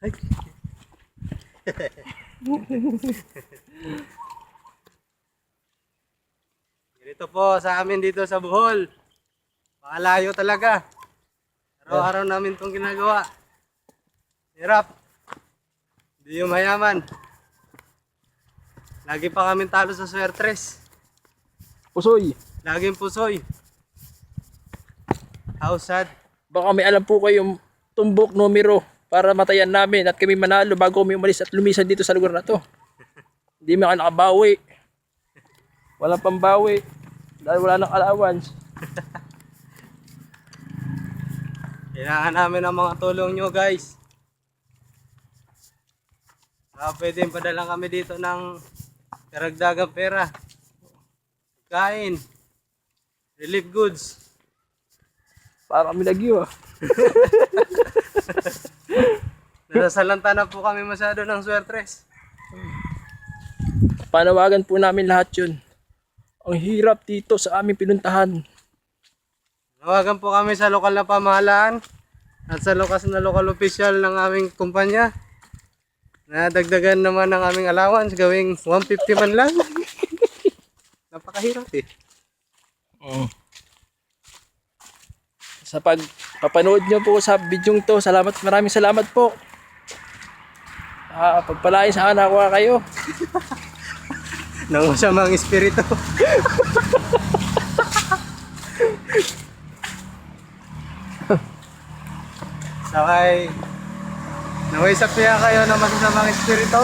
Ay. Ganito po sa amin dito sa Bohol. Pakalayo talaga. Araw-araw namin itong ginagawa. Hirap. Hindi yung mayaman. Lagi pa kami talo sa swertres. Pusoy. Laging pusoy. How sad. Baka may alam po kayong tumbok numero para matayan namin at kami manalo bago kami umalis at lumisan dito sa lugar na to. Hindi mo nakabawi. Walang pambawi. Dahil wala nang allowance. Kailangan namin ang mga tulong nyo guys. Pwede padala kami dito ng karagdagang pera. Kain. Relief goods. Para kami nagyo. Nasasalanta na po kami masyado ng swertres. Panawagan po namin lahat yun. Ang hirap dito sa aming pinuntahan. Nawagan po kami sa lokal na pamahalaan at sa lokal official ng aming kumpanya. Nadagdagan naman ng aming allowance gawing 150 man lang. Napakahirap eh. Sa pagpapanood nyo po sa bidyong to, maraming salamat po. Pagpalain sa anak ko kayo. Nang masamang espiritu. Naway sapiya kayo ng masasamang espiritu.